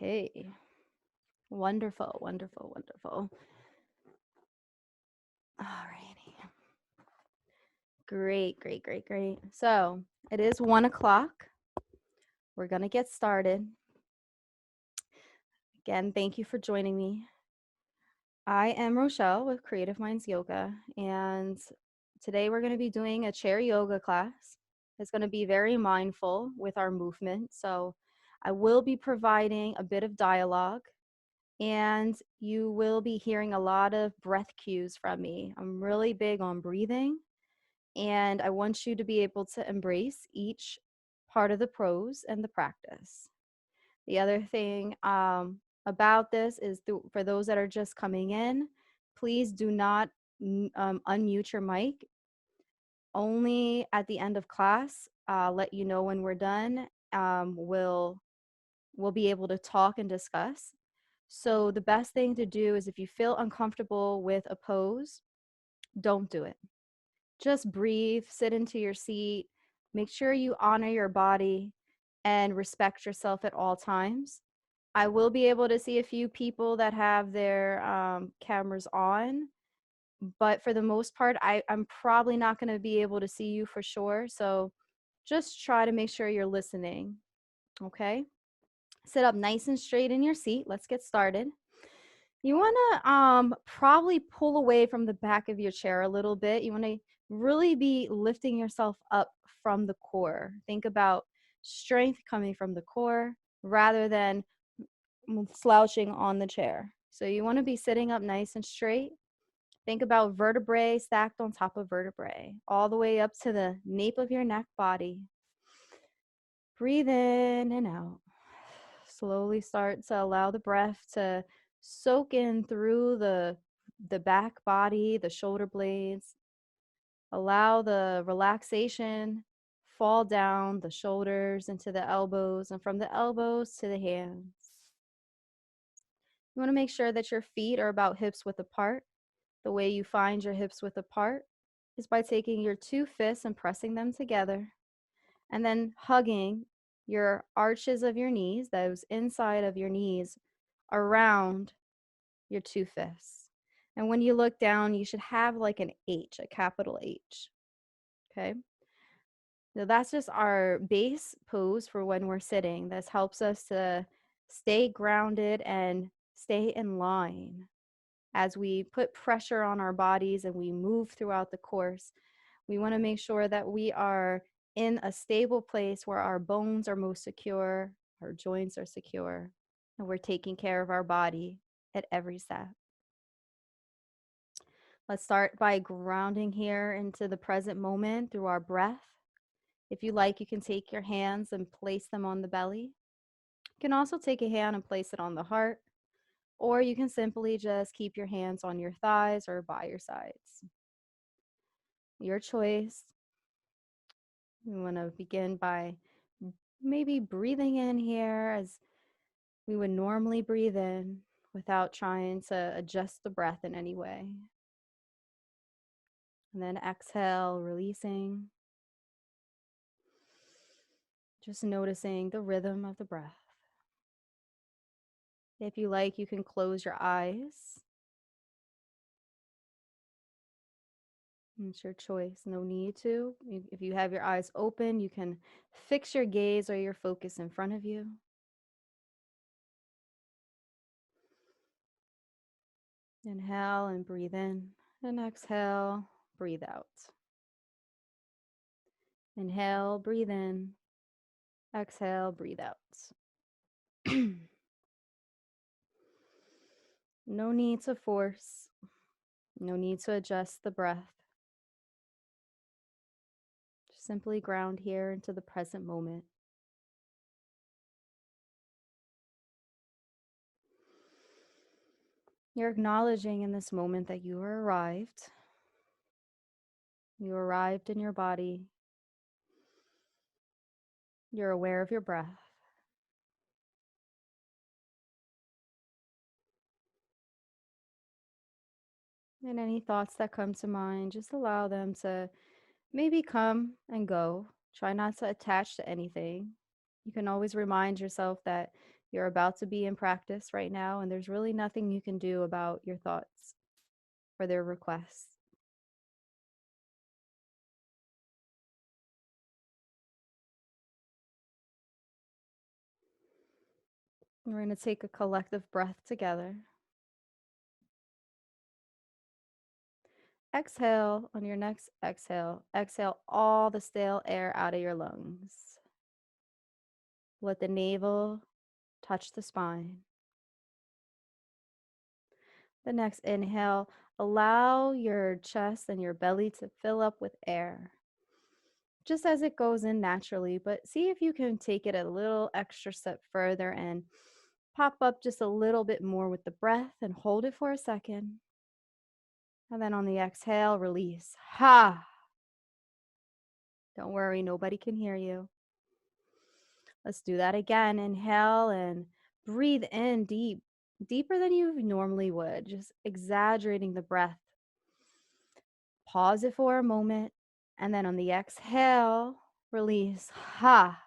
Okay. Wonderful, wonderful, wonderful. Alrighty. Great, great, great, great. So it is 1 o'clock. We're going to get started. Again, thank you for joining me. I am Rochelle with Creative Minds Yoga, and today we're going to be doing a chair yoga class. It's going to be very mindful with our movement. So I will be providing a bit of dialogue, and you will be hearing a lot of breath cues from me. I'm really big on breathing, and I want you to be able to embrace each part of the pose and the practice. The other thing about this is for those that are just coming in, please do not unmute your mic. Only at the end of class, let you know when we're done. We'll be able to talk and discuss. So the best thing to do is if you feel uncomfortable with a pose, don't do it. Just breathe, sit into your seat, make sure you honor your body and respect yourself at all times. I will be able to see a few people that have their cameras on, but for the most part, I'm probably not going to be able to see you for sure. So just try to make sure you're listening, okay? Sit up nice and straight in your seat. Let's get started. You want to probably pull away from the back of your chair a little bit. You want to really be lifting yourself up from the core. Think about strength coming from the core rather than slouching on the chair. So you want to be sitting up nice and straight. Think about vertebrae stacked on top of vertebrae, all the way up to the nape of your neck body. Breathe in and out. Slowly start to allow the breath to soak in through the back body, the shoulder blades. Allow the relaxation fall down the shoulders into the elbows, and from the elbows to the hands. You want to make sure that your feet are about hips width apart. The way you find your hips width apart is by taking your two fists and pressing them together, and then hugging your arches of your knees, those inside of your knees, around your two fists. And when you look down, you should have like an H, a capital H. Okay. So that's just our base pose for when we're sitting. This helps us to stay grounded and stay in line as we put pressure on our bodies and we move throughout the course. We want to make sure that we are in a stable place where our bones are most secure, our joints are secure, and we're taking care of our body at every step. Let's start by grounding here into the present moment through our breath. If you like, you can take your hands and place them on the belly. You can also take a hand and place it on the heart, or you can simply just keep your hands on your thighs or by your sides. Your choice. We want to begin by maybe breathing in here as we would normally breathe in without trying to adjust the breath in any way. And then exhale, releasing. Just noticing the rhythm of the breath. If you like, you can close your eyes. It's your choice. No need to. If you have your eyes open, you can fix your gaze or your focus in front of you. Inhale and breathe in. And exhale, breathe out. Inhale, breathe in. Exhale, breathe out. No need to force. No need to adjust the breath. Just simply ground here into the present moment. You're acknowledging in this moment that you are arrived. You arrived in your body. You're aware of your breath. And any thoughts that come to mind, just allow them to maybe come and go. Try not to attach to anything. You can always remind yourself that You're about to be in practice right now, and there's really nothing you can do about your thoughts or their requests. We're going to take a collective breath together. Exhale. On your next exhale, exhale all the stale air out of your lungs. Let the navel touch the spine. The next inhale, allow your chest and your belly to fill up with air, just as it goes in naturally, but see if you can take it a little extra step further and pop up just a little bit more with the breath and hold it for a second. And then on the exhale, release. Ha! Don't worry, nobody can hear you. Let's do that again. Inhale and breathe in deep, deeper than you normally would, just exaggerating the breath. Pause it for a moment. And then on the exhale, release. Ha!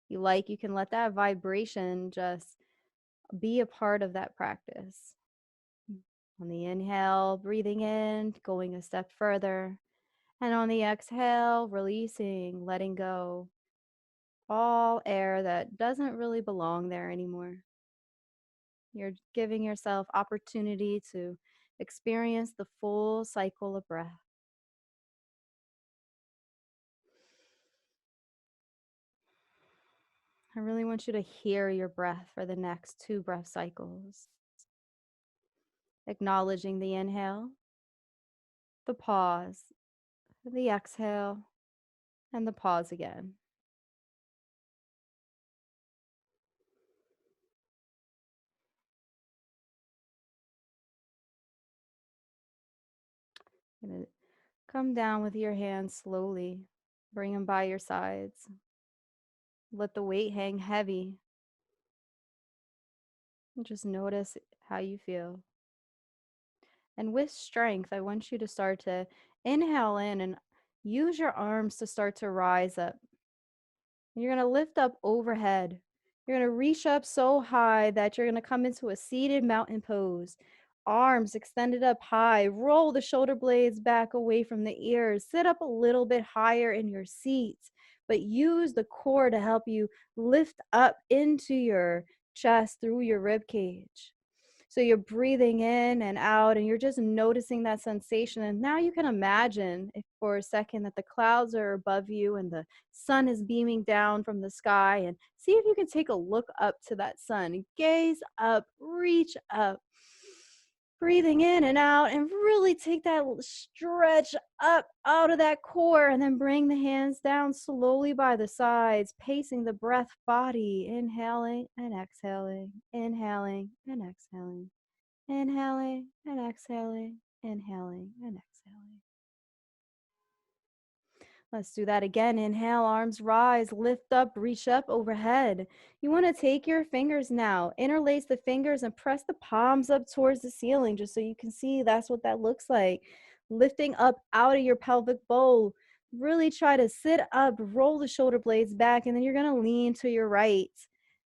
You like, you can let that vibration just be a part of that practice. On the inhale, breathing in, going a step further. And on the exhale, releasing, letting go. All air that doesn't really belong there anymore. You're giving yourself opportunity to experience the full cycle of breath. I really want you to hear your breath for the next 2 breath cycles. Acknowledging the inhale, the pause, the exhale, and the pause again. Gonna come down with your hands slowly. Bring them by your sides. Let the weight hang heavy. And just notice how you feel. And with strength, I want you to start to inhale in and use your arms to start to rise up. You're going to lift up overhead. You're going to reach up so high that you're going to come into a seated mountain pose. Arms extended up high. Roll the shoulder blades back away from the ears. Sit up a little bit higher in your seat, but use the core to help you lift up into your chest through your rib cage. So you're breathing in and out, and you're just noticing that sensation. And now you can imagine if for a second that the clouds are above you and the sun is beaming down from the sky, and see if you can take a look up to that sun. Gaze up, reach up, breathing in and out, and really take that stretch up out of that core, and then bring the hands down slowly by the sides, pacing the breath body, inhaling and exhaling, inhaling and exhaling, inhaling and exhaling, inhaling and exhaling. Let's do that again. Inhale, arms rise, lift up, reach up overhead. You want to take your fingers now, interlace the fingers and press the palms up towards the ceiling just so you can see that's what that looks like. Lifting up out of your pelvic bowl. Really try to sit up, roll the shoulder blades back, and then you're going to lean to your right.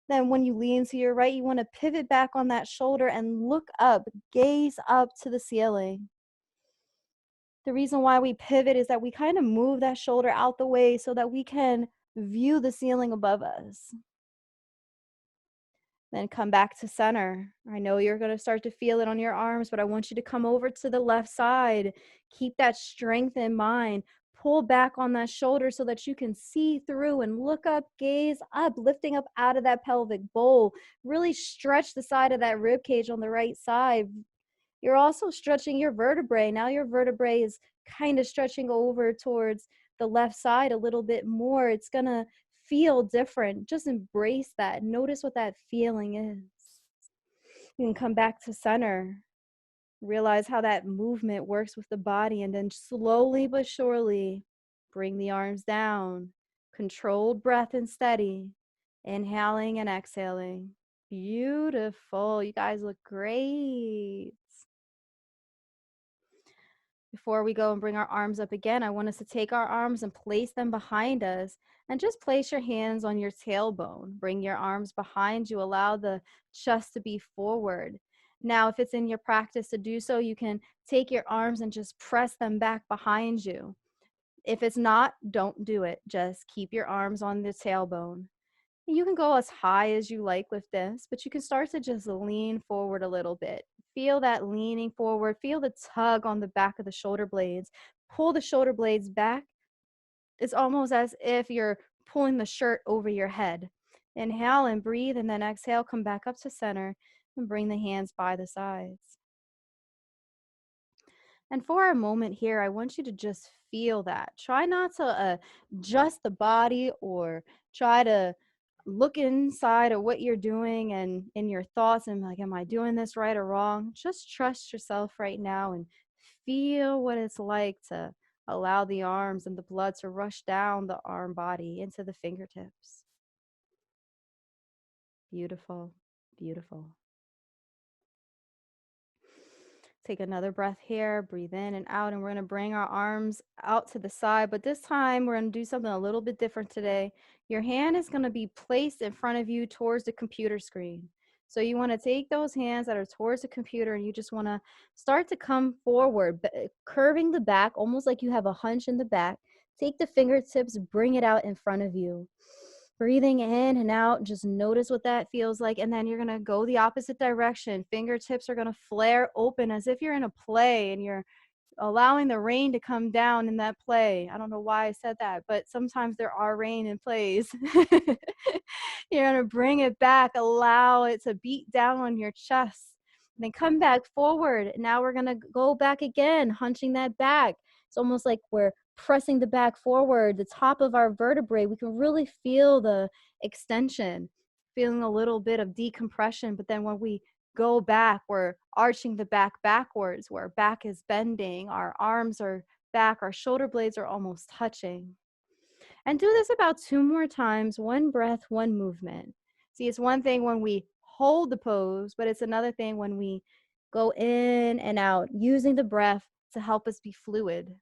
Then when you lean to your right, you want to pivot back on that shoulder and look up, gaze up to the ceiling. The reason why we pivot is that we kind of move that shoulder out the way so that we can view the ceiling above us. Then come back to center. I know you're going to start to feel it on your arms, but I want you to come over to the left side. Keep that strength in mind. Pull back on that shoulder so that you can see through and look up, gaze up, lifting up out of that pelvic bowl. Really stretch the side of that rib cage on the right side. You're also stretching your vertebrae. Now your vertebrae is kind of stretching over towards the left side a little bit more. It's going to feel different. Just embrace that. Notice what that feeling is. You can come back to center. Realize how that movement works with the body, and then slowly but surely bring the arms down. Controlled breath and steady. Inhaling and exhaling. Beautiful. You guys look great. Before we go and bring our arms up again, I want us to take our arms and place them behind us, and just place your hands on your tailbone. Bring your arms behind you. Allow the chest to be forward. Now, if it's in your practice to do so, you can take your arms and just press them back behind you. If it's not, don't do it. Just keep your arms on the tailbone. You can go as high as you like with this, but you can start to just lean forward a little bit. Feel that leaning forward. Feel the tug on the back of the shoulder blades. Pull the shoulder blades back. It's almost as if you're pulling the shirt over your head. Inhale and breathe, and then exhale, come back up to center and bring the hands by the sides. And for a moment here, I want you to just feel that. Try not to adjust the body or try to look inside of what you're doing and in your thoughts and like, am I doing this right or wrong? Just trust yourself right now and feel what it's like to allow the arms and the blood to rush down the arm body into the fingertips. Beautiful, beautiful. Take another breath here, breathe in and out, and we're going to bring our arms out to the side. But this time, we're going to do something a little bit different today. Your hand is going to be placed in front of you towards the computer screen. So you want to take those hands that are towards the computer, and you just want to start to come forward, curving the back, almost like you have a hunch in the back. Take the fingertips, bring it out in front of you. Breathing in and out, just notice what that feels like. And then you're going to go the opposite direction. Fingertips are going to flare open as if you're in a play and you're allowing the rain to come down in that play. I don't know why I said that, but sometimes there are rain in plays. You're going to bring it back, allow it to beat down on your chest. And then come back forward. Now we're going to go back again, hunching that back. It's almost like we're pressing the back forward, the top of our vertebrae. We can really feel the extension, feeling a little bit of decompression. But then when we go back, we're arching the back backwards, where back is bending, our arms are back, our shoulder blades are almost touching. And do this about 2 more times, 1 breath, 1 movement. See, it's one thing when we hold the pose, but it's another thing when we go in and out, using the breath to help us be fluid.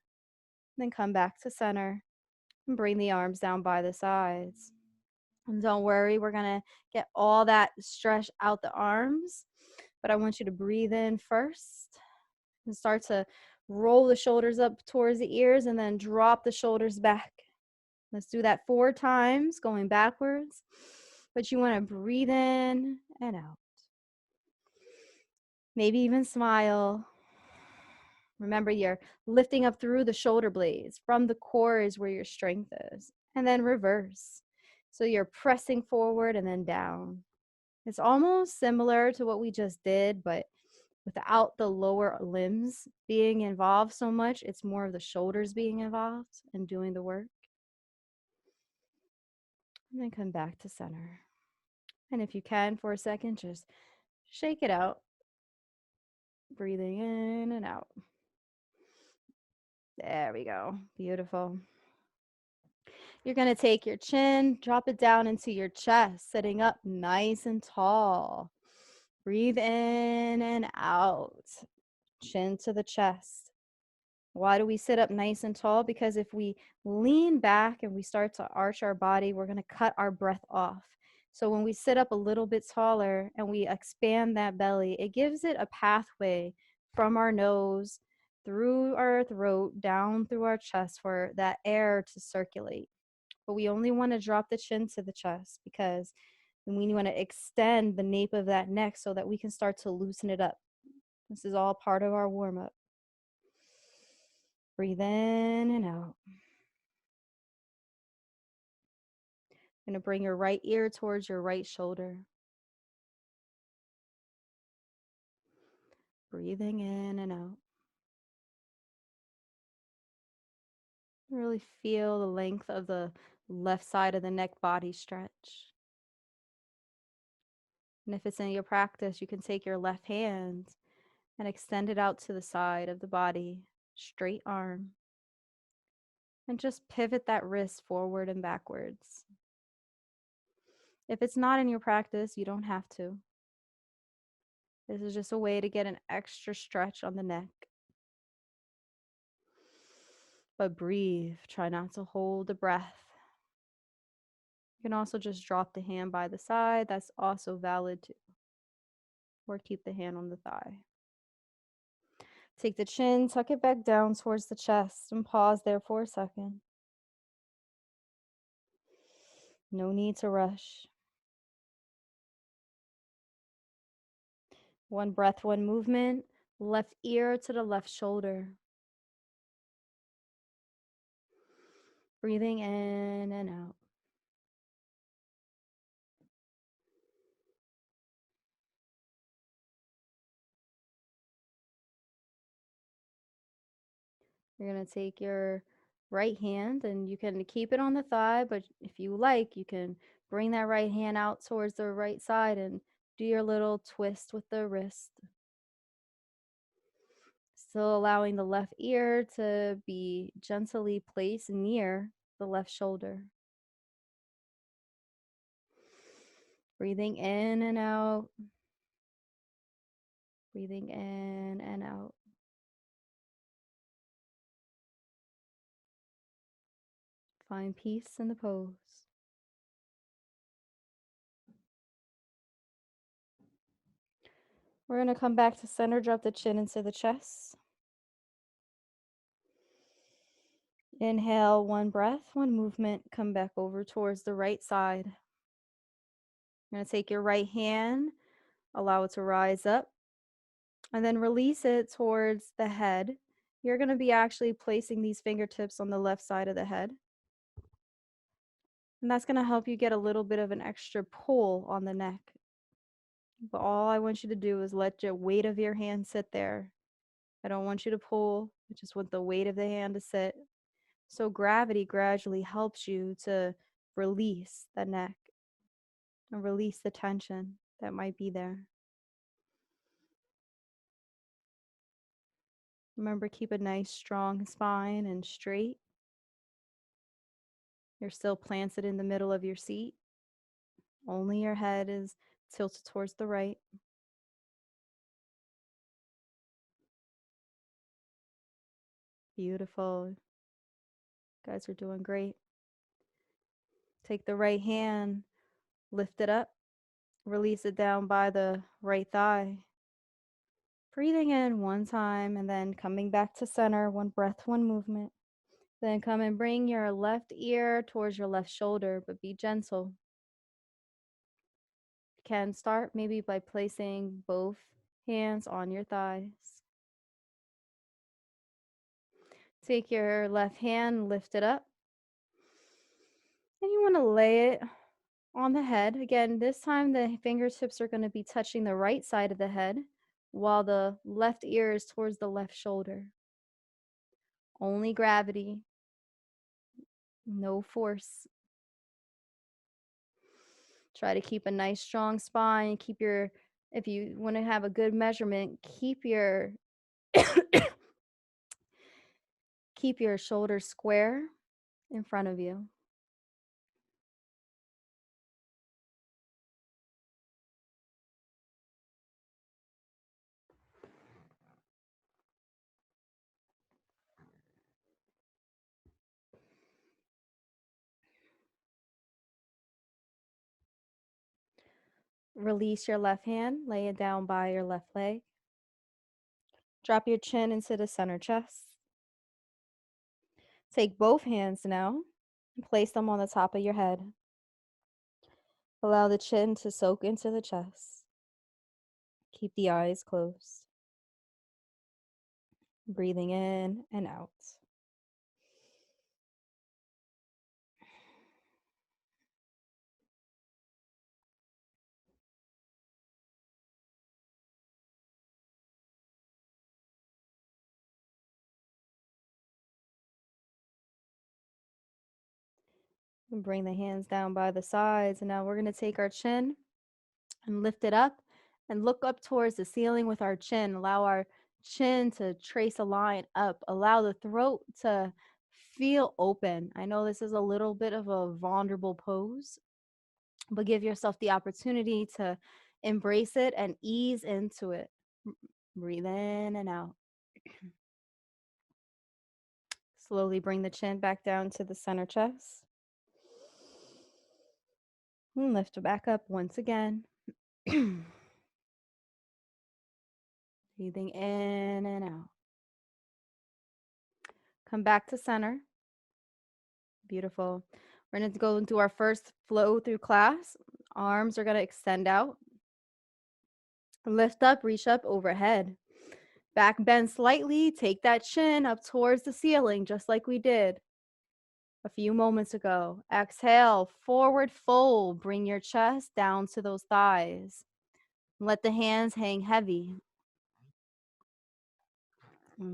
Then come back to center and bring the arms down by the sides. And don't worry, we're going to get all that stretch out the arms, but I want you to breathe in first and start to roll the shoulders up towards the ears and then drop the shoulders back. Let's do that 4 times, going backwards. But you want to breathe in and out. Maybe even smile. Remember, you're lifting up through the shoulder blades. From the core is where your strength is. And then reverse. So you're pressing forward and then down. It's almost similar to what we just did, but without the lower limbs being involved so much. It's more of the shoulders being involved and doing the work. And then come back to center. And if you can, for a second, just shake it out. Breathing in and out. There we go. Beautiful. You're going to take your chin, drop it down into your chest, sitting up nice and tall. Breathe in and out. Chin to the chest. Why do we sit up nice and tall? Because if we lean back and we start to arch our body, we're going to cut our breath off. So when we sit up a little bit taller and we expand that belly, it gives it a pathway from our nose through our throat, down through our chest for that air to circulate. But we only want to drop the chin to the chest because we want to extend the nape of that neck so that we can start to loosen it up. This is all part of our warm-up. Breathe in and out. You're going to bring your right ear towards your right shoulder. Breathing in and out. Really feel the length of the left side of the neck body stretch. And if it's in your practice, you can take your left hand and extend it out to the side of the body, straight arm. And just pivot that wrist forward and backwards. If it's not in your practice, you don't have to. This is just a way to get an extra stretch on the neck. but breathe. Try not to hold the breath. You can also just drop the hand by the side. That's also valid too. Or keep the hand on the thigh. Take the chin, tuck it back down towards the chest, and pause there for a second. No need to rush. One breath, one movement. Left ear to the left shoulder. Breathing in and out. You're going to take your right hand and you can keep it on the thigh, but if you like, you can bring that right hand out towards the right side and do your little twist with the wrist. Still allowing the left ear to be gently placed near the left shoulder. Breathing in and out. Breathing in and out. Find peace in the pose. We're going to come back to center, drop the chin into the chest. Inhale, one breath, one movement. Come back over towards the right side. You're going to take your right hand, allow it to rise up, and then release it towards the head. You're going to be actually placing these fingertips on the left side of the head. And that's going to help you get a little bit of an extra pull on the neck. But all I want you to do is let your weight of your hand sit there. I don't want you to pull. I just want the weight of the hand to sit. So gravity gradually helps you to release the neck and release the tension that might be there. Remember, keep a nice strong spine and straight. You're still planted in the middle of your seat. Only your head is tilted towards the right. Beautiful. You guys are doing great. Take the right hand, lift it up, release it down by the right thigh. Breathing in one time and then coming back to center, one breath, one movement. Then come and bring your left ear towards your left shoulder, but be gentle. You can start maybe by placing both hands on your thighs. Take your left hand, lift it up. And you want to lay it on the head. Again, this time the fingertips are going to be touching the right side of the head while the left ear is towards the left shoulder. Only gravity, no force. Try to keep a nice strong spine. Keep your, if you want to have a good measurement, keep your keep your shoulders square in front of you. Release your left hand, lay it down by your left leg. Drop your chin into the center chest. Take both hands now and place them on the top of your head. Allow the chin to soak into the chest. Keep the eyes closed. Breathing in and out. And bring the hands down by the sides. And now we're going to take our chin and lift it up and look up towards the ceiling with our chin. Allow our chin to trace a line up. Allow the throat to feel open. I know this is a little bit of a vulnerable pose, but give yourself the opportunity to embrace it and ease into it. Breathe in and out. Slowly bring the chin back down to the center chest. And lift it back up once again. Breathing in and out. Come back to center. Beautiful. We're going to go into our first flow through class. Arms are going to extend out. Lift up, reach up overhead. Back bend slightly. Take that chin up towards the ceiling, just like we did a few moments ago. Exhale, forward fold. Bring your chest down to those thighs. Let the hands hang heavy.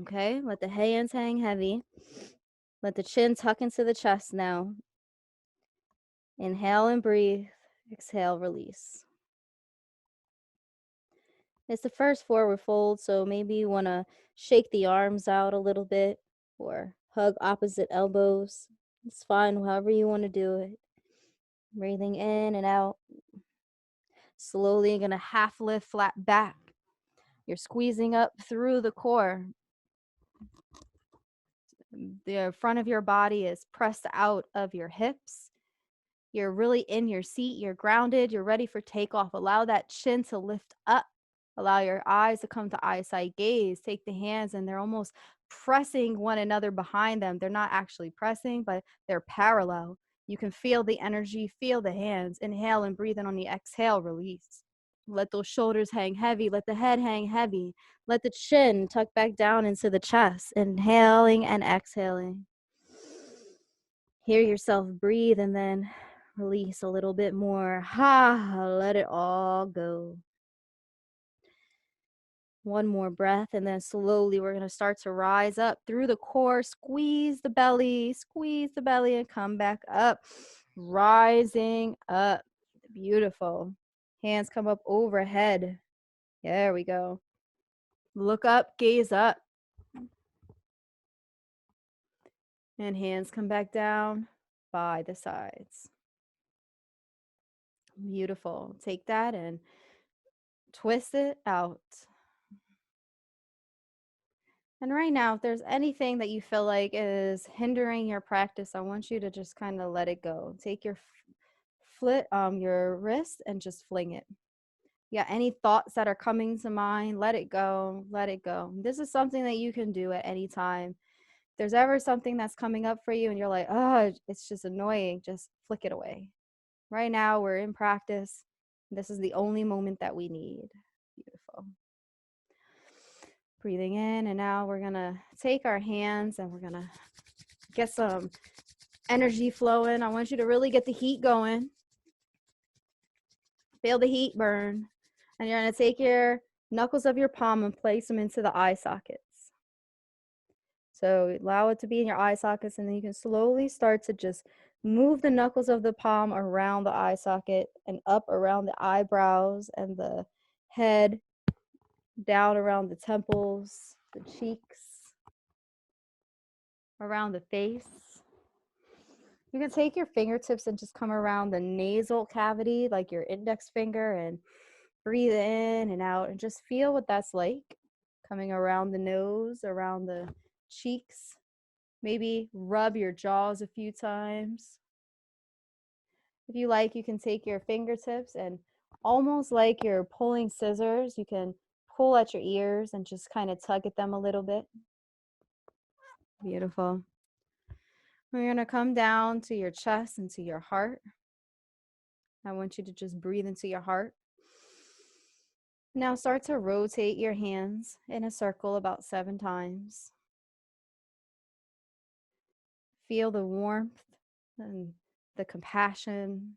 Okay, let the hands hang heavy. Let the chin tuck into the chest now. Inhale and breathe. Exhale, release. It's the first forward fold, so maybe you want to shake the arms out a little bit or hug opposite elbows. It's fine, however you want to do it. Breathing in and out. Slowly, you're going to half lift flat back. You're squeezing up through the core. The front of your body is pressed out of your hips. You're really in your seat. You're grounded. You're ready for takeoff. Allow that chin to lift up. Allow your eyes to come to eye-side gaze. Take the hands and they're almost pressing one another behind them. They're not actually pressing, but they're parallel. You can feel the energy, feel the hands. Inhale and breathe in on the exhale, release. Let those shoulders hang heavy. Let the head hang heavy. Let the chin tuck back down into the chest. Inhaling and exhaling. Hear yourself breathe and then release a little bit more. Let it all go. One more breath, and then slowly we're going to start to rise up through the core. Squeeze the belly, and come back up. Rising up. Beautiful. Hands come up overhead. There we go. Look up, gaze up. And hands come back down by the sides. Beautiful. Take that and twist it out. And right now, if there's anything that you feel like is hindering your practice, I want you to just kind of let it go. Take your your wrist and just fling it. Yeah, any thoughts that are coming to mind, let it go, let it go. This is something that you can do at any time. If there's ever something that's coming up for you and you're like, oh, it's just annoying, just flick it away. Right now, we're in practice. This is the only moment that we need. Beautiful. Breathing in, and now we're going to take our hands and we're going to get some energy flowing. I want you to really get the heat going. Feel the heat burn. And you're going to take your knuckles of your palm and place them into the eye sockets. So allow it to be in your eye sockets, and then you can slowly start to just move the knuckles of the palm around the eye socket and up around the eyebrows and the head, down around the temples, the cheeks, around the face. You can take your fingertips and just come around the nasal cavity, like your index finger, and breathe in and out and just feel what that's like. Coming around the nose, around the cheeks. Maybe rub your jaws a few times. If you like, you can take your fingertips and almost like you're pulling scissors, you can pull at your ears and just kind of tug at them a little bit. Beautiful. We're going to come down to your chest and to your heart. I want you to just breathe into your heart. Now start to rotate your hands in a circle about 7 times. Feel the warmth and the compassion.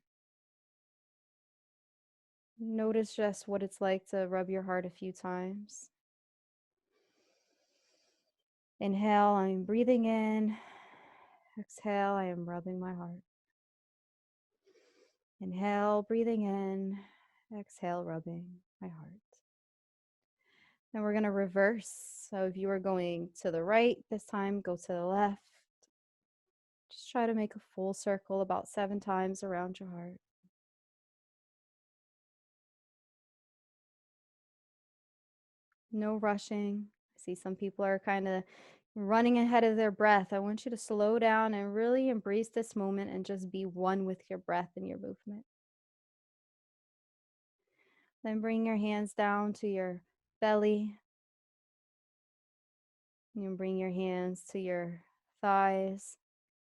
Notice just what it's like to rub your heart a few times. Inhale, I'm breathing in. Exhale, I am rubbing my heart. Inhale, breathing in. Exhale, rubbing my heart. And we're going to reverse. So if you are going to the right this time, go to the left. Just try to make a full circle about 7 times around your heart. No rushing. I see some people are kind of running ahead of their breath. I want you to slow down and really embrace this moment and just be one with your breath and your movement. Then bring your hands down to your belly. You bring your hands to your thighs.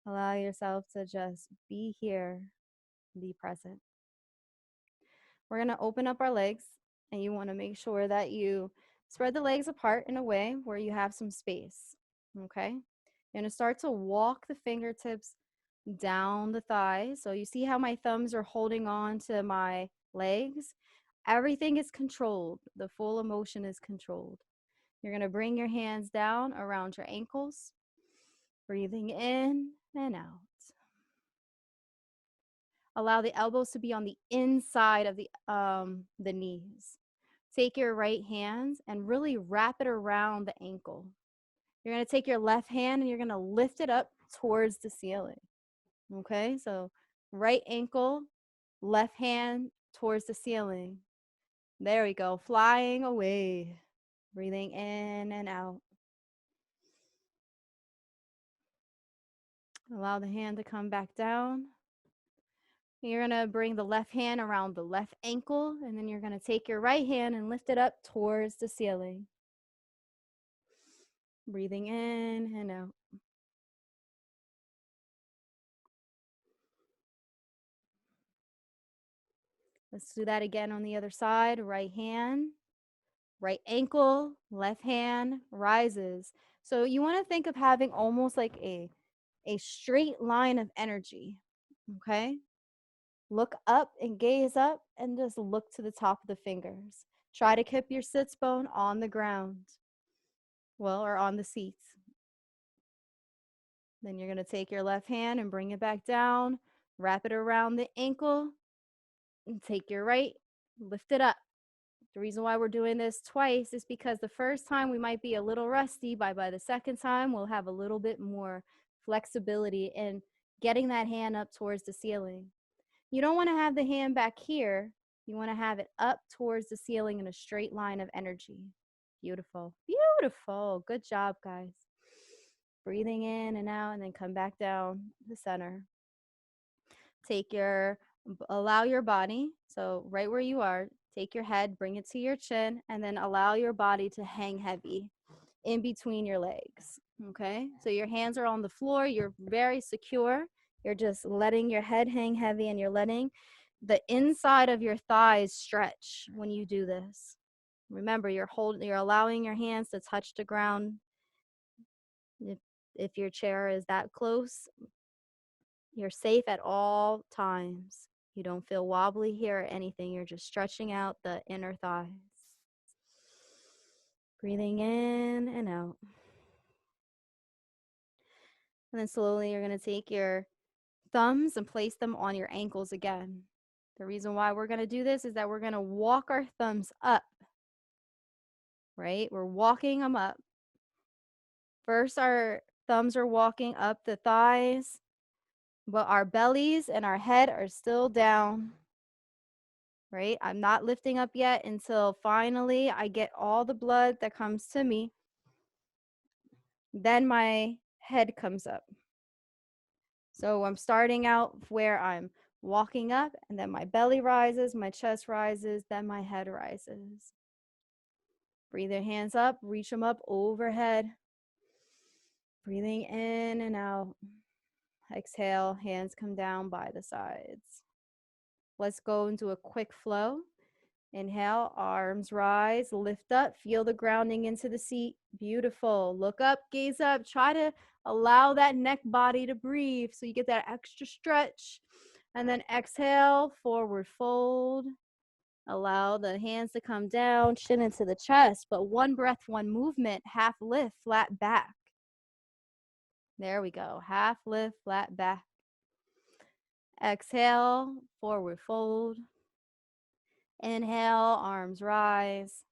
Allow yourself to just be here, be present. We're going to open up our legs, and you want to make sure that you spread the legs apart in a way where you have some space. Okay? You're going to start to walk the fingertips down the thighs. So you see how my thumbs are holding on to my legs? Everything is controlled. The full emotion is controlled. You're going to bring your hands down around your ankles, breathing in and out. Allow the elbows to be on the inside of the knees. Take your right hand and really wrap it around the ankle. You're going to take your left hand and you're going to lift it up towards the ceiling. Okay, so right ankle, left hand towards the ceiling. There we go, flying away. Breathing in and out. Allow the hand to come back down. You're going to bring the left hand around the left ankle, and then you're going to take your right hand and lift it up towards the ceiling. Breathing in and out. Let's do that again on the other side. Right hand, right ankle, left hand rises. So you want to think of having almost like a straight line of energy. Okay? Look up and gaze up and just look to the top of the fingers. Try to keep your sits bone on the ground. Well, or on the seats. Then you're going to take your left hand and bring it back down, wrap it around the ankle, and take your right, lift it up. The reason why we're doing this twice is because the first time we might be a little rusty, by the second time we'll have a little bit more flexibility in getting that hand up towards the ceiling. You don't want to have the hand back here. You want to have it up towards the ceiling in a straight line of energy. Beautiful. Beautiful. Good job, guys. Breathing in and out, and then come back down to the center. Allow your body, so right where you are, take your head, bring it to your chin, and then allow your body to hang heavy in between your legs. Okay, so your hands are on the floor, you're very secure. You're just letting your head hang heavy, and you're letting the inside of your thighs stretch when you do this. Remember, you're allowing your hands to touch the ground. If your chair is that close, you're safe at all times. You don't feel wobbly here or anything. You're just stretching out the inner thighs. Breathing in and out. And then slowly you're going to take your thumbs and place them on your ankles again. The reason why we're going to do this is that we're going to walk our thumbs up, right? We're walking them up. First, our thumbs are walking up the thighs, but our bellies and our head are still down, right? I'm not lifting up yet until finally I get all the blood that comes to me. Then my head comes up. So I'm starting out where I'm walking up, and then my belly rises, my chest rises, then my head rises. Breathe your hands up, reach them up overhead. Breathing in and out. Exhale, hands come down by the sides. Let's go into a quick flow. Inhale, arms rise, lift up, feel the grounding into the seat. Beautiful. Look up, gaze up. Try to allow that neck body to breathe so you get that extra stretch. And then exhale, forward fold. Allow the hands to come down, chin into the chest, but one breath, one movement, half lift, flat back. There we go. Half lift, flat back. Exhale, forward fold. Inhale, arms rise.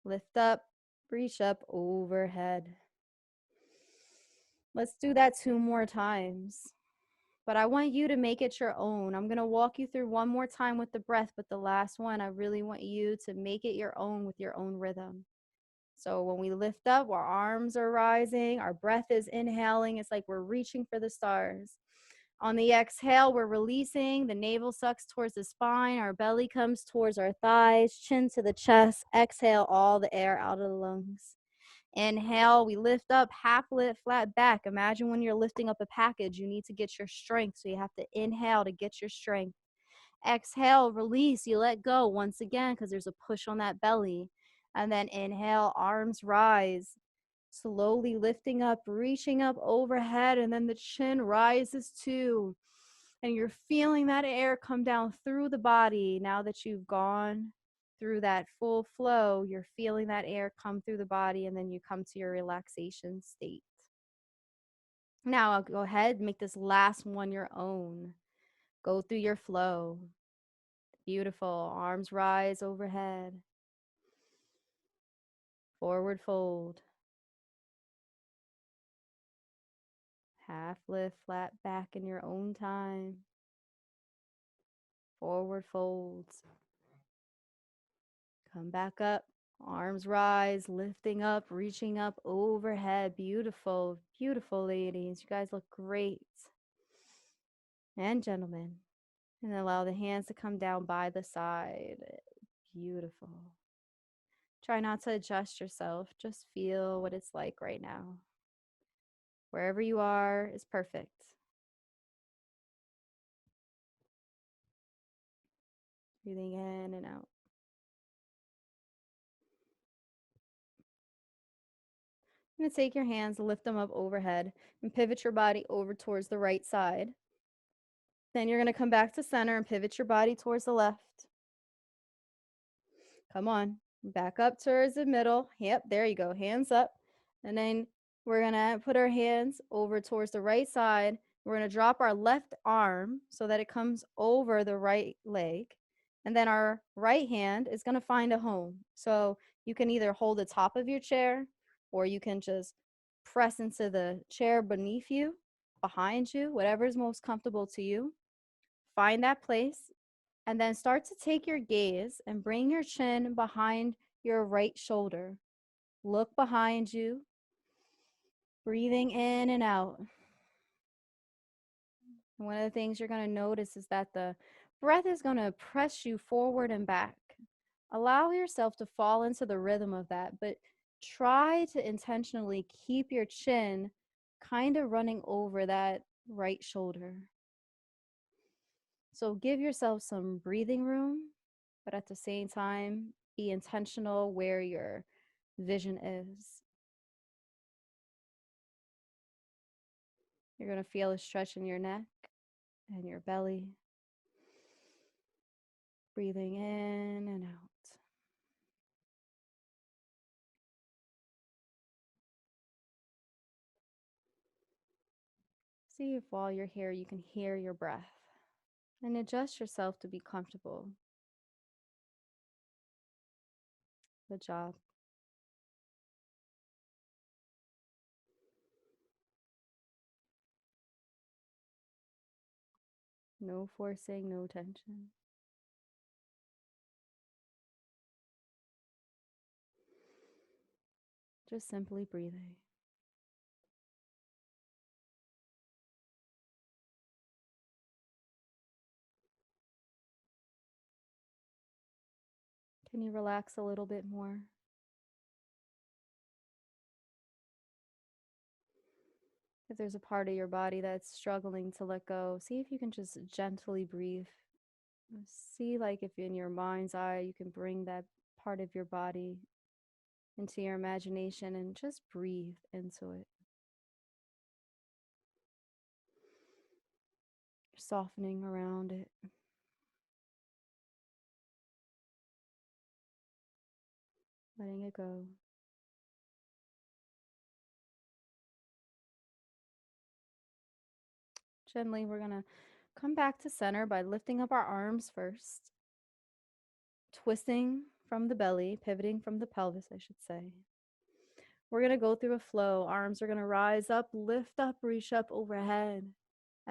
Lift up, reach up overhead. Let's do that 2 more times. But I want you to make it your own. I'm going to walk you through one more time with the breath, but the last one, I really want you to make it your own with your own rhythm. So when we lift up, our arms are rising, our breath is inhaling. It's like we're reaching for the stars. On the exhale, we're releasing. The navel sucks towards the spine. Our belly comes towards our thighs, chin to the chest. Exhale all the air out of the lungs. Inhale, we lift up, half lift, flat back. Imagine when you're lifting up a package, you need to get your strength. So you have to inhale to get your strength. Exhale, release. You let go once again because there's a push on that belly. And then inhale, arms rise. Slowly lifting up, reaching up overhead, and then the chin rises too. And you're feeling that air come down through the body. Now that you've gone through that full flow, you're feeling that air come through the body, and then you come to your relaxation state. Now I'll go ahead and make this last one your own. Go through your flow. Beautiful. Arms rise overhead. Forward fold. Half lift, flat back in your own time. Forward folds. Come back up. Arms rise, lifting up, reaching up overhead. Beautiful, beautiful ladies. You guys look great. And gentlemen. And allow the hands to come down by the side. Beautiful. Try not to adjust yourself. Just feel what it's like right now. Wherever you are is perfect. Breathing in and out. I'm going to take your hands, lift them up overhead, and pivot your body over towards the right side. Then you're going to come back to center and pivot your body towards the left. Come on. Back up towards the middle. Yep, there you go. Hands up. And then we're going to put our hands over towards the right side. We're going to drop our left arm so that it comes over the right leg. And then our right hand is going to find a home. So you can either hold the top of your chair, or you can just press into the chair beneath you, behind you, whatever is most comfortable to you. Find that place, and then start to take your gaze and bring your chin behind your right shoulder. Look behind you, breathing in and out. And one of the things you're going to notice is that the breath is going to press you forward and back. Allow yourself to fall into the rhythm of that, but try to intentionally keep your chin kind of running over that right shoulder. So give yourself some breathing room, but at the same time, be intentional where your vision is. You're going to feel a stretch in your neck and your belly. Breathing in and out. See if while you're here, you can hear your breath and adjust yourself to be comfortable. Good job. No forcing, no tension. Just simply breathing. Can you relax a little bit more? If there's a part of your body that's struggling to let go, see if you can just gently breathe. See, like, if in your mind's eye, you can bring that part of your body into your imagination and just breathe into it. Softening around it. Letting it go. Gently, we're going to come back to center by lifting up our arms first. Twisting from the belly, pivoting from the pelvis, I should say. We're going to go through a flow. Arms are going to rise up, lift up, reach up overhead.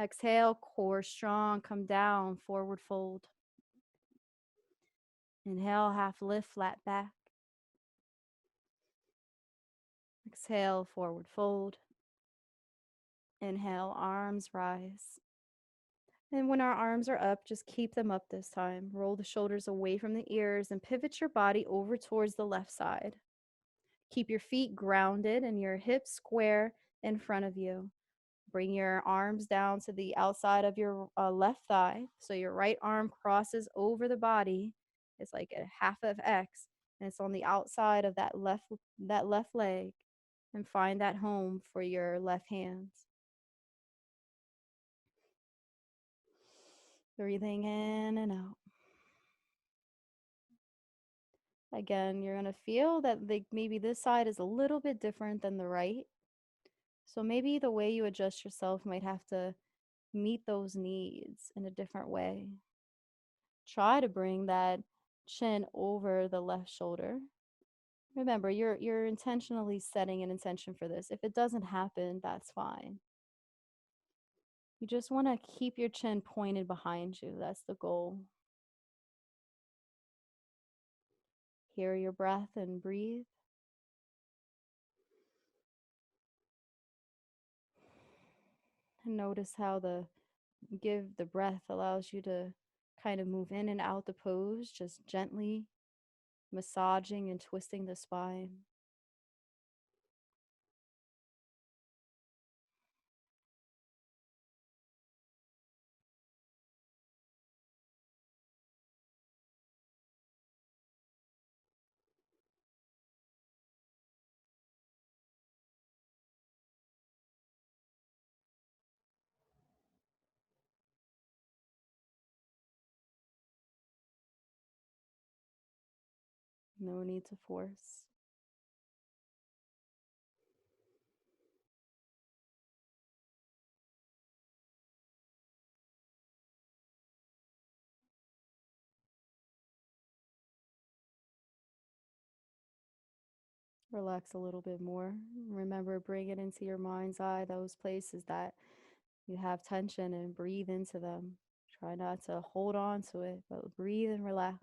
Exhale, core strong, come down, forward fold. Inhale, half lift, flat back. Exhale, forward fold. Inhale, arms rise. And when our arms are up, just keep them up this time. Roll the shoulders away from the ears and pivot your body over towards the left side. Keep your feet grounded and your hips square in front of you. Bring your arms down to the outside of your left thigh. So your right arm crosses over the body. It's like a half of X, and it's on the outside of that left leg. And find that home for your left hands. Breathing in and out. Again, you're going to feel that maybe this side is a little bit different than the right. So maybe the way you adjust yourself might have to meet those needs in a different way. Try to bring that chin over the left shoulder. Remember, you're intentionally setting an intention for this. If it doesn't happen, that's fine. You just want to keep your chin pointed behind you. That's the goal. Hear your breath and breathe. And notice how the breath allows you to kind of move in and out the pose, just gently massaging and twisting the spine. No need to force. Relax a little bit more. Remember, bring it into your mind's eye, those places that you have tension, and breathe into them. Try not to hold on to it, but breathe and relax.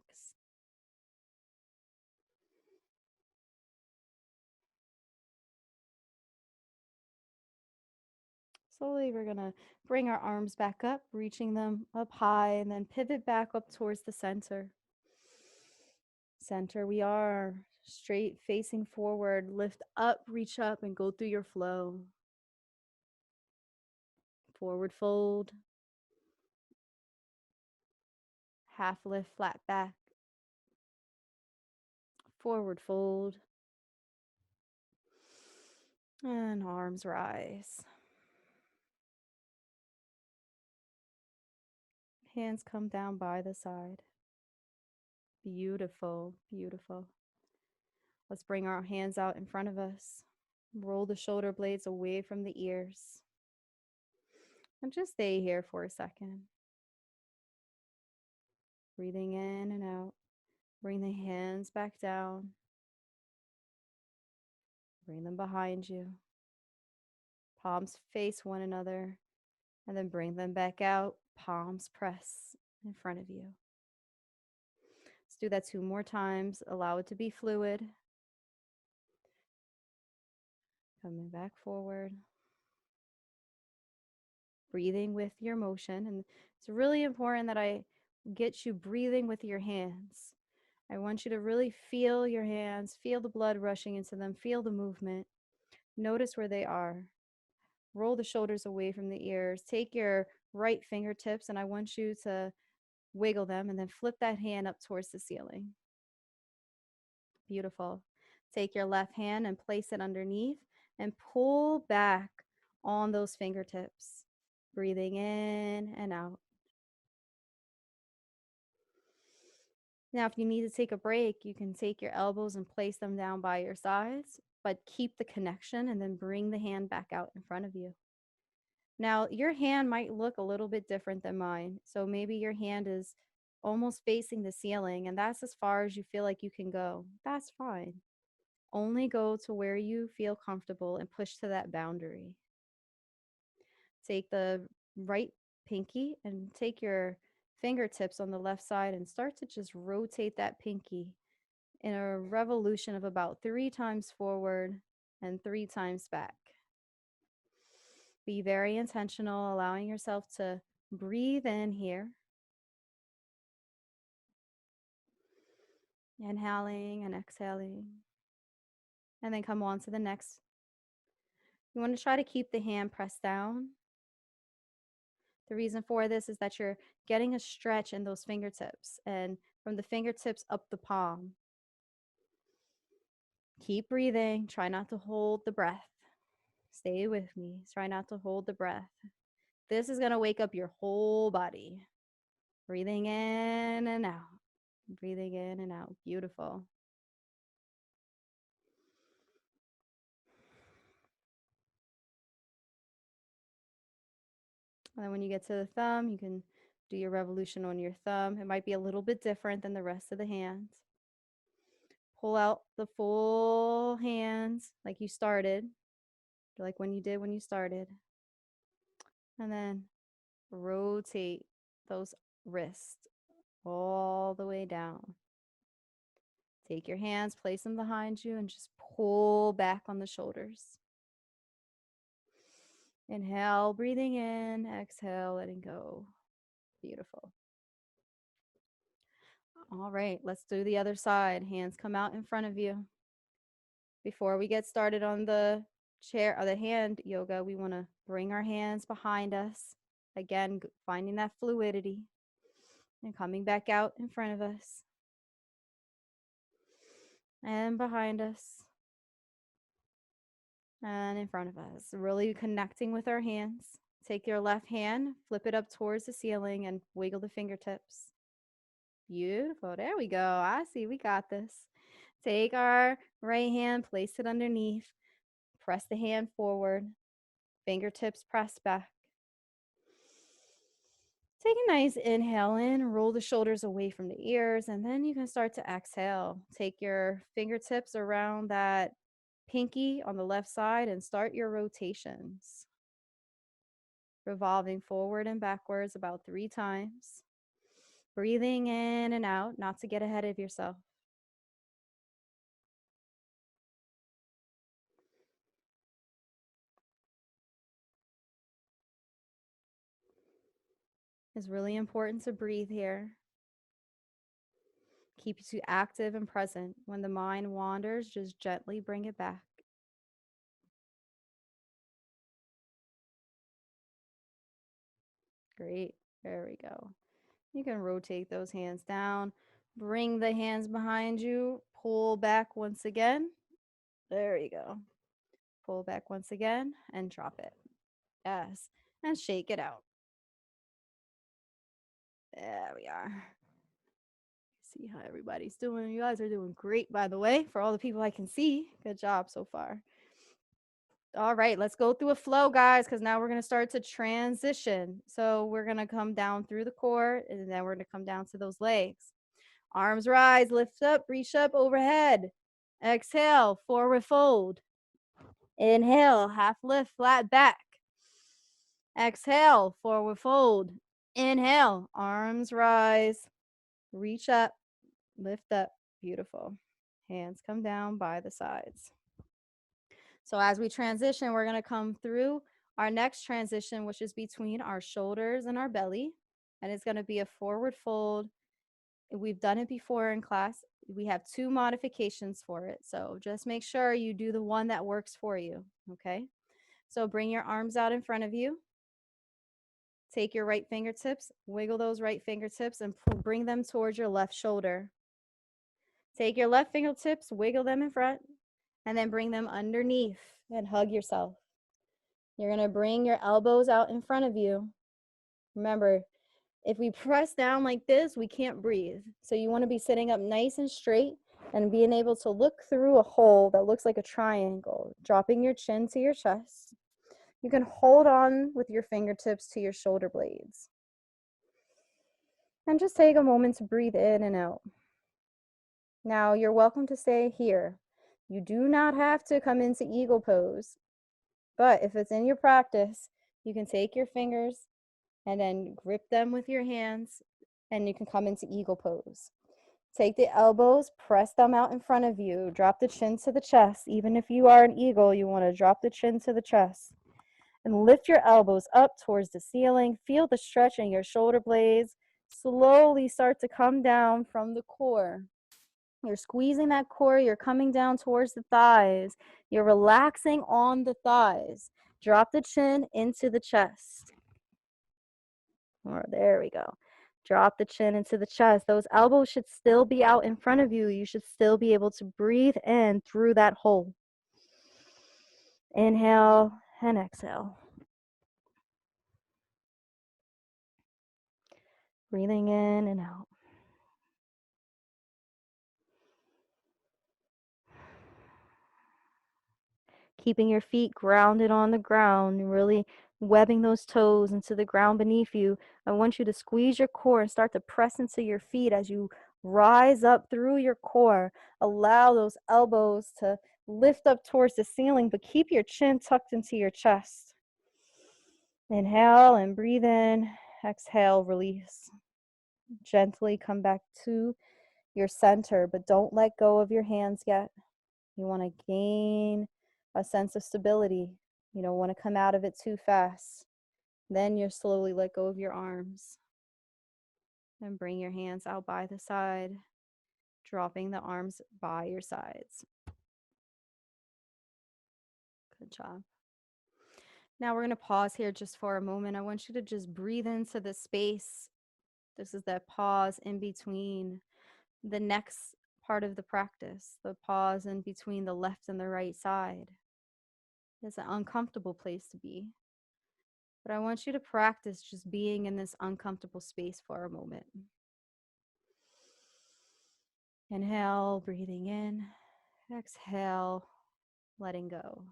Slowly, we're going to bring our arms back up, reaching them up high, and then pivot back up towards the center. Center, we are straight facing forward. Lift up, reach up, and go through your flow. Forward fold. Half lift, flat back. Forward fold. And arms rise. Hands come down by the side. Beautiful, beautiful. Let's bring our hands out in front of us. Roll the shoulder blades away from the ears. And just stay here for a second. Breathing in and out. Bring the hands back down. Bring them behind you. Palms face one another. And then bring them back out. Palms press in front of you. Let's do that 2 more times. Allow it to be fluid. Coming back forward. Breathing with your motion. And it's really important that I get you breathing with your hands. I want you to really feel your hands, feel the blood rushing into them, feel the movement. Notice where they are. Roll the shoulders away from the ears. Take your right fingertips, and I want you to wiggle them and then flip that hand up towards the ceiling. Beautiful. Take your left hand and place it underneath and pull back on those fingertips. Breathing in and out. Now, if you need to take a break, you can take your elbows and place them down by your sides, but keep the connection and then bring the hand back out in front of you. Now, your hand might look a little bit different than mine. So maybe your hand is almost facing the ceiling, and that's as far as you feel like you can go. That's fine. Only go to where you feel comfortable and push to that boundary. Take the right pinky and take your fingertips on the left side and start to just rotate that pinky in a revolution of about 3 times forward and 3 times back. Be very intentional, allowing yourself to breathe in here. Inhaling and exhaling. And then come on to the next. You want to try to keep the hand pressed down. The reason for this is that you're getting a stretch in those fingertips and from the fingertips up the palm. Keep breathing. Try not to hold the breath. Stay with me. Try not to hold the breath. This is going to wake up your whole body. Breathing in and out. Breathing in and out. Beautiful. And then when you get to the thumb, you can do your revolution on your thumb. It might be a little bit different than the rest of the hands. Pull out the full hands like you started, like when you did when you started. And then rotate those wrists all the way down. Take your hands, place them behind you, and just pull back on the shoulders. Inhale, breathing in. Exhale, letting go. Beautiful. All right, let's do the other side. Hands come out in front of you. Before we get started on the chair or the hand yoga, we want to bring our hands behind us. Again, finding that fluidity and coming back out in front of us and behind us and in front of us. Really connecting with our hands. Take your left hand, flip it up towards the ceiling and wiggle the fingertips. Beautiful. There we go. I see. We got this. Take our right hand, place it underneath. Press the hand forward. Fingertips press back. Take a nice inhale in, roll the shoulders away from the ears, and then you can start to exhale. Take your fingertips around that pinky on the left side and start your rotations. Revolving forward and backwards about 3 times. Breathing in and out, not to get ahead of yourself. It's really important to breathe here. Keeps you active and present. When the mind wanders, just gently bring it back. Great. There we go. You can rotate those hands down. Bring the hands behind you. Pull back once again. There you go. Pull back once again and drop it. Yes. And shake it out. There we are. See how everybody's doing. You guys are doing great, by the way, for all the people I can see. Good job so far. All right, let's go through a flow, guys, because now we're going to start to transition. So we're going to come down through the core, and then we're going to come down to those legs. Arms rise, lift up, reach up overhead. Exhale, forward fold. Inhale, half lift, flat back. Exhale, forward fold. Inhale, arms rise, reach up, lift up. Beautiful. Hands come down by the sides. So as we transition, we're going to come through our next transition, which is between our shoulders and our belly. And it's going to be a forward fold. We've done it before in class. We have 2 modifications for it. So just make sure you do the one that works for you. Okay. So bring your arms out in front of you. Take your right fingertips, wiggle those right fingertips and bring them towards your left shoulder. Take your left fingertips, wiggle them in front, and then bring them underneath and hug yourself. You're going to bring your elbows out in front of you. Remember, if we press down like this, we can't breathe. So you want to be sitting up nice and straight and being able to look through a hole that looks like a triangle, dropping your chin to your chest. You can hold on with your fingertips to your shoulder blades. And just take a moment to breathe in and out. Now, you're welcome to stay here. You do not have to come into eagle pose. But if it's in your practice, you can take your fingers and then grip them with your hands and you can come into eagle pose. Take the elbows, press them out in front of you. Drop the chin to the chest. Even if you are an eagle, you want to drop the chin to the chest. And lift your elbows up towards the ceiling. Feel the stretch in your shoulder blades. Slowly start to come down from the core. You're squeezing that core. You're coming down towards the thighs. You're relaxing on the thighs. Drop the chin into the chest. There we go. Drop the chin into the chest. Those elbows should still be out in front of you. You should still be able to breathe in through that hole. Inhale and exhale. Breathing in and out. Keeping your feet grounded on the ground and really webbing those toes into the ground beneath you. I want you to squeeze your core and start to press into your feet as you rise up through your core. Allow those elbows to lift up towards the ceiling, but keep your chin tucked into your chest. Inhale and breathe in. Exhale, release. Gently come back to your center, but don't let go of your hands yet. You want to gain a sense of stability. You don't want to come out of it too fast. Then you slowly let go of your arms and bring your hands out by the side, dropping the arms by your sides. Good job. Now we're going to pause here just for a moment. I want you to just breathe into the space. This is that pause in between the next part of the practice, the pause in between the left and the right side. It's an uncomfortable place to be. But I want you to practice just being in this uncomfortable space for a moment. Inhale, breathing in. Exhale, letting go.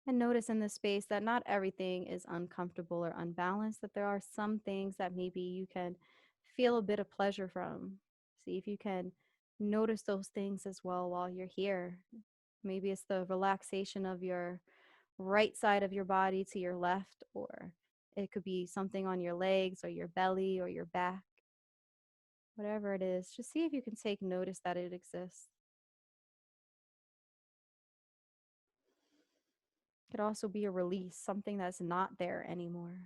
And notice in this space that not everything is uncomfortable or unbalanced, that there are some things that maybe you can feel a bit of pleasure from. See if you can notice those things as well while you're here. Maybe it's the relaxation of your right side of your body to your left, or it could be something on your legs or your belly or your back. Whatever it is, just see if you can take notice that it exists. It could also be a release, something that's not there anymore.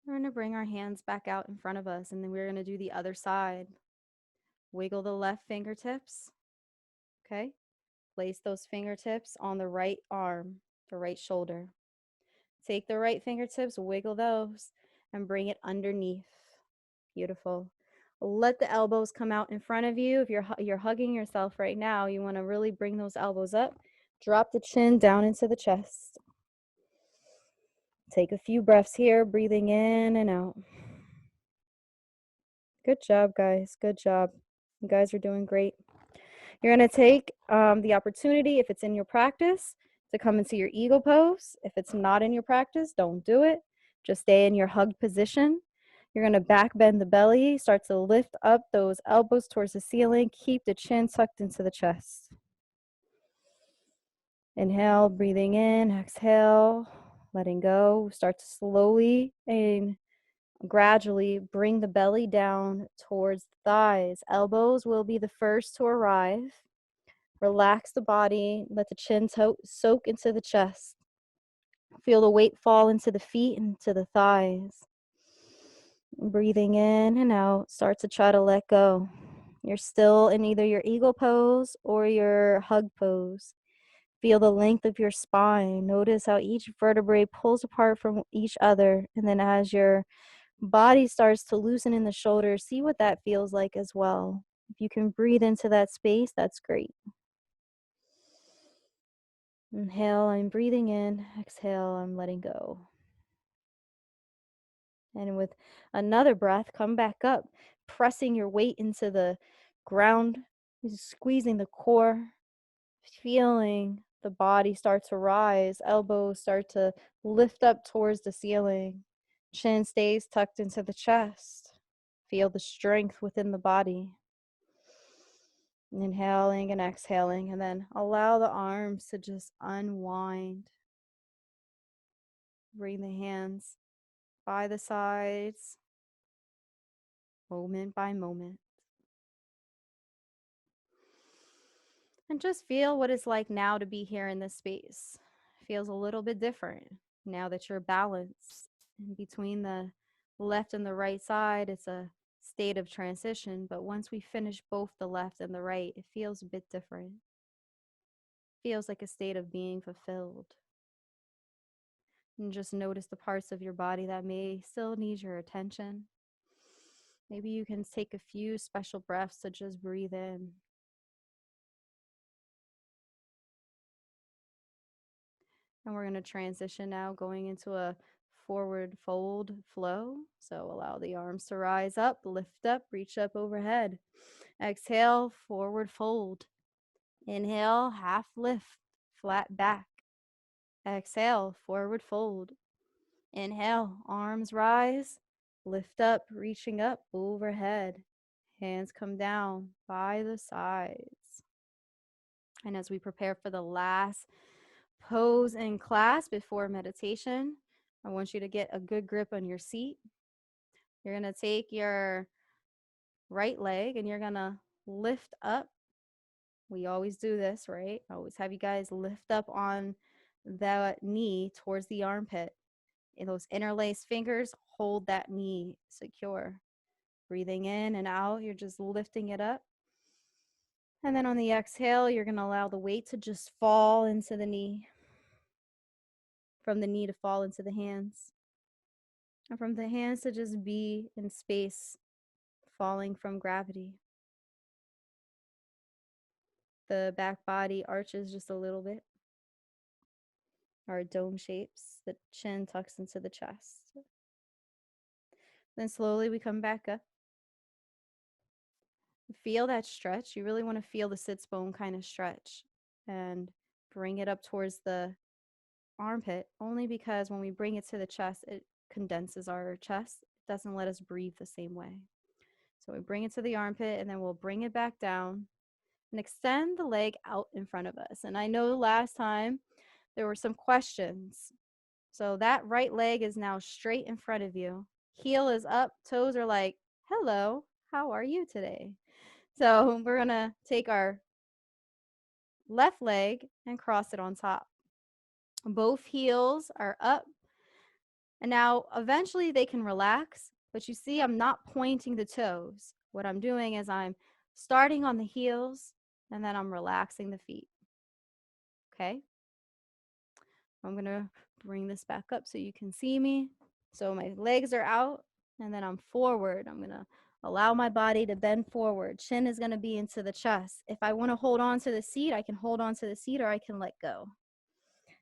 We're going to bring our hands back out in front of us, and then we're going to do the other side. Wiggle the left fingertips. Okay? Place those fingertips on the right arm, the right shoulder. Take the right fingertips, wiggle those, and bring it underneath. Beautiful. Let the elbows come out in front of you. If you're hugging yourself right now, you want to really bring those elbows up. Drop the chin down into the chest. Take a few breaths here, breathing in and out. Good job, guys. Good job. You guys are doing great. You're going to take the opportunity, if it's in your practice, to come into your eagle pose. If it's not in your practice, don't do it. Just stay in your hug position. You're going to back bend the belly, start to lift up those elbows towards the ceiling. Keep the chin tucked into the chest. Inhale, breathing in, exhale, letting go. Start to slowly and gradually bring the belly down towards the thighs. Elbows will be the first to arrive. Relax the body, let the chin soak into the chest. Feel the weight fall into the feet and into the thighs. Breathing in and out, start to try to let go. You're still in either your eagle pose or your hug pose. Feel the length of your spine. Notice how each vertebrae pulls apart from each other. And then as your body starts to loosen in the shoulders, see what that feels like as well. If you can breathe into that space, that's great. Inhale, I'm breathing in. Exhale, I'm letting go. And with another breath, come back up, pressing your weight into the ground, squeezing the core, feeling the body start to rise, elbows start to lift up towards the ceiling, chin stays tucked into the chest. Feel the strength within the body. Inhaling and exhaling, and then allow the arms to just unwind. Bring the hands by the sides, moment by moment. And just feel what it's like now to be here in this space. Feels a little bit different now that you're balanced. In between the left and the right side, it's a state of transition. But once we finish both the left and the right, it feels a bit different. Feels like a state of being fulfilled. And just notice the parts of your body that may still need your attention. Maybe you can take a few special breaths to just breathe in. And we're going to transition now, going into a forward fold flow. So allow the arms to rise up, lift up, reach up overhead. Exhale, forward fold. Inhale, half lift, flat back. Exhale, forward fold. Inhale, arms rise, lift up, reaching up overhead. Hands come down by the sides. And as we prepare for the last pose in class before meditation, I want you to get a good grip on your seat. You're going to take your right leg and you're going to lift up. We always do this, right? I always have you guys lift up on that knee towards the armpit. And those interlaced fingers hold that knee secure. Breathing in and out, you're just lifting it up. And then on the exhale, you're going to allow the weight to just fall into the knee. From the knee to fall into the hands. And from the hands to just be in space, falling from gravity. The back body arches just a little bit. Our dome shapes. The chin tucks into the chest. Then slowly we come back up. Feel that stretch. You really want to feel the sits bone kind of stretch. And bring it up towards the armpit, only because when we bring it to the chest, it condenses our chest. It doesn't let us breathe the same way. So we bring it to the armpit and then we'll bring it back down and extend the leg out in front of us. And I know last time there were some questions. So that right leg is now straight in front of you. Heel is up, toes are like, hello, how are you today? So we're going to take our left leg and cross it on top. Both heels are up. And now eventually they can relax, but you see I'm not pointing the toes. What I'm doing is I'm starting on the heels and then I'm relaxing the feet. Okay? I'm going to bring this back up so you can see me. So my legs are out and then I'm forward. I'm going to allow my body to bend forward. Chin is going to be into the chest. If I want to hold on to the seat, I can hold on to the seat or I can let go.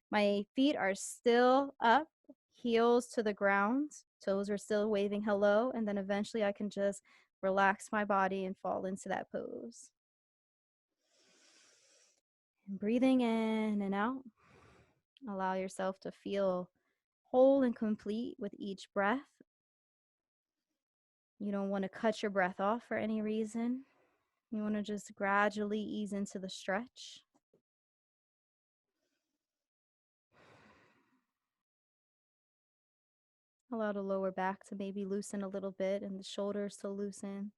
My feet are still up, heels to the ground. Toes are still waving hello. And then eventually I can just relax my body and fall into that pose. And breathing in and out. Allow yourself to feel whole and complete with each breath. You don't want to cut your breath off for any reason. You want to just gradually ease into the stretch. Allow the lower back to maybe loosen a little bit and the shoulders to loosen.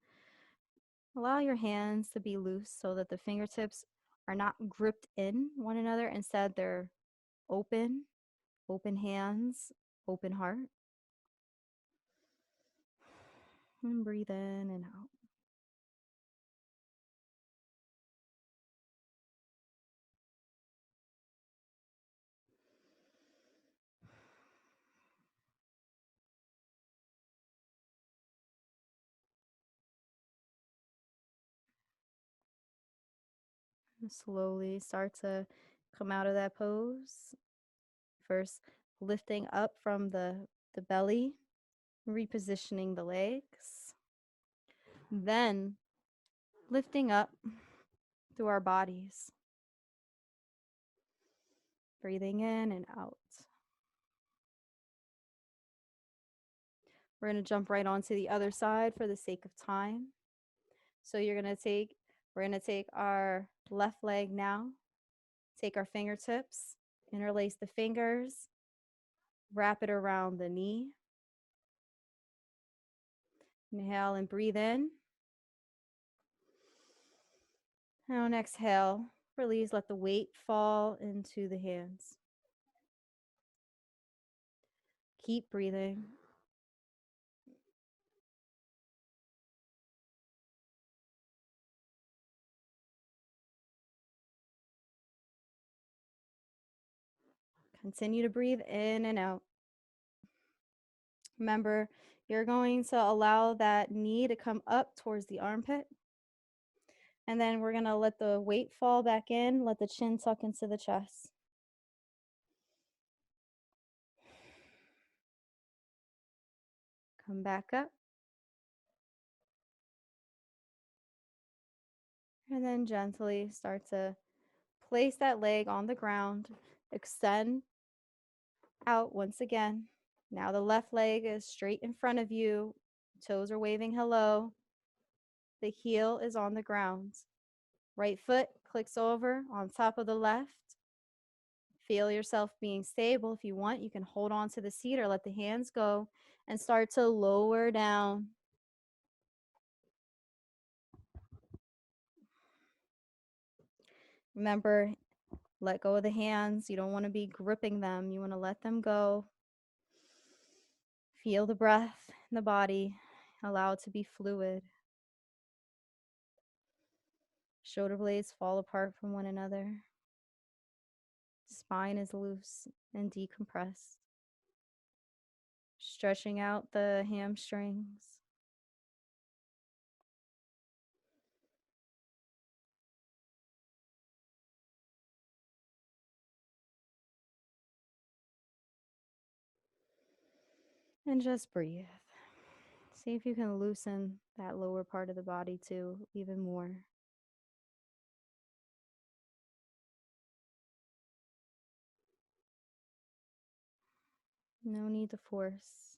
Allow your hands to be loose so that the fingertips are not gripped in one another. Instead, they're open hands, open heart. And breathe in and out. And slowly start to come out of that pose. First, lifting up from the belly, repositioning the legs. Then, lifting up through our bodies. Breathing in and out. We're going to jump right onto the other side for the sake of time. So we're going to take our left leg now, take our fingertips, interlace the fingers, Wrap it around the knee. Inhale and breathe in. Now and exhale. Release, let the weight fall into the hands. Keep breathing. Continue to breathe in and out. Remember, you're going to allow that knee to come up towards the armpit. And then we're going to let the weight fall back in, let the chin tuck into the chest. Come back up. And then gently start to place that leg on the ground. Extend out once again. Now the left leg is straight in front of you. Toes are waving hello. The heel is on the ground. Right foot clicks over on top of the left. Feel yourself being stable. If you want, you can hold on to the seat or let the hands go and start to lower down. Remember, let go of the hands. You don't want to be gripping them. You want to let them go. Feel the breath in the body. Allow it to be fluid. Shoulder blades fall apart from one another. Spine is loose and decompressed. Stretching out the hamstrings. And just breathe. See if you can loosen that lower part of the body too, even more. No need to force.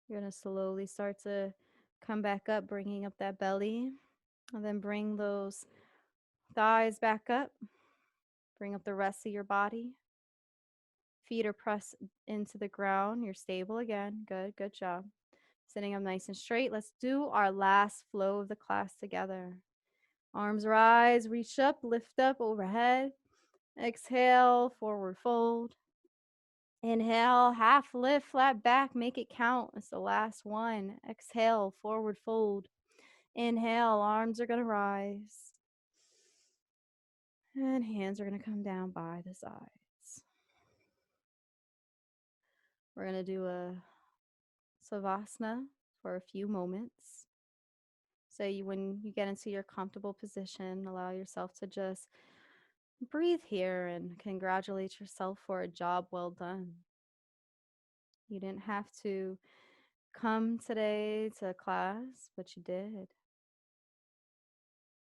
You're going to slowly start to come back up, bringing up that belly. And then bring those thighs back up. Bring up the rest of your body. Feet are pressed into the ground. You're stable again. Good, good job. Sitting up nice and straight. Let's do our last flow of the class together. Arms rise, reach up, lift up overhead. Exhale, forward fold. Inhale, half lift, flat back, make it count. It's the last one. Exhale, forward fold. Inhale, arms are going to rise. And hands are going to come down by the sides. We're going to do a savasana for a few moments. So when you get into your comfortable position, allow yourself to just breathe here and congratulate yourself for a job well done. You didn't have to come today to class, but you did.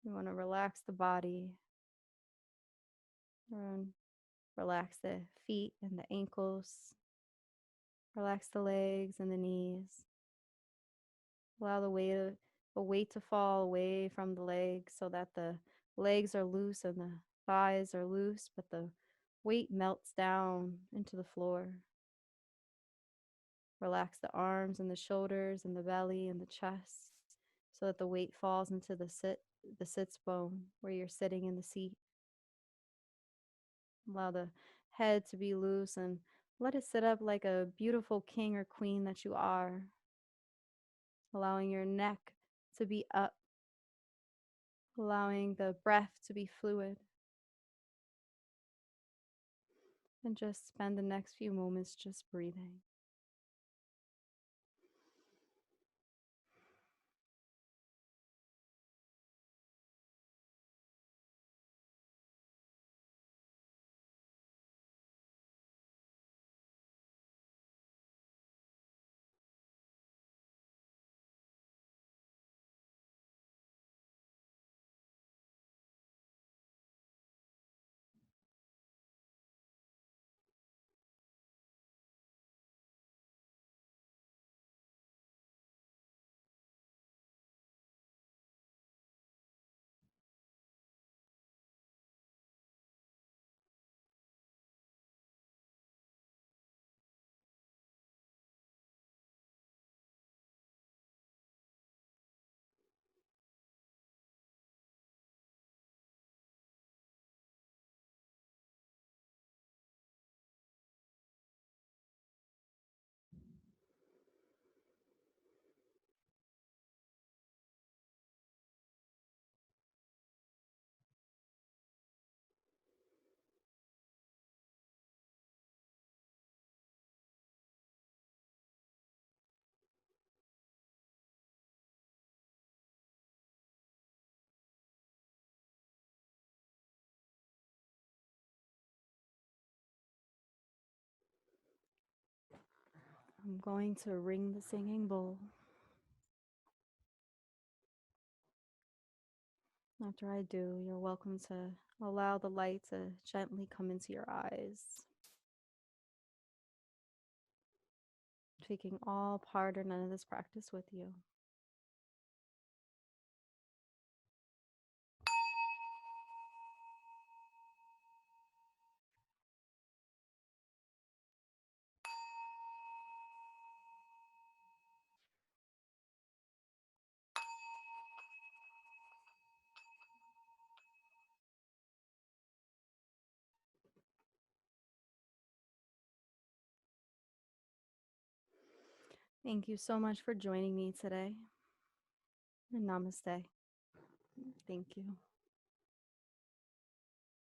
You want to relax the body. Relax the feet and the ankles. Relax the legs and the knees. Allow the weight to fall away from the legs so that the legs are loose and the thighs are loose, but the weight melts down into the floor. Relax the arms and the shoulders and the belly and the chest so that the weight falls into the sits bone where you're sitting in the seat. Allow the head to be loose and let it sit up like a beautiful king or queen that you are. Allowing your neck to be up. Allowing the breath to be fluid. And just spend the next few moments just breathing. I'm going to ring the singing bowl. After I do, you're welcome to allow the light to gently come into your eyes, taking all part or none of this practice with you. Thank you so much for joining me today. And namaste. Thank you.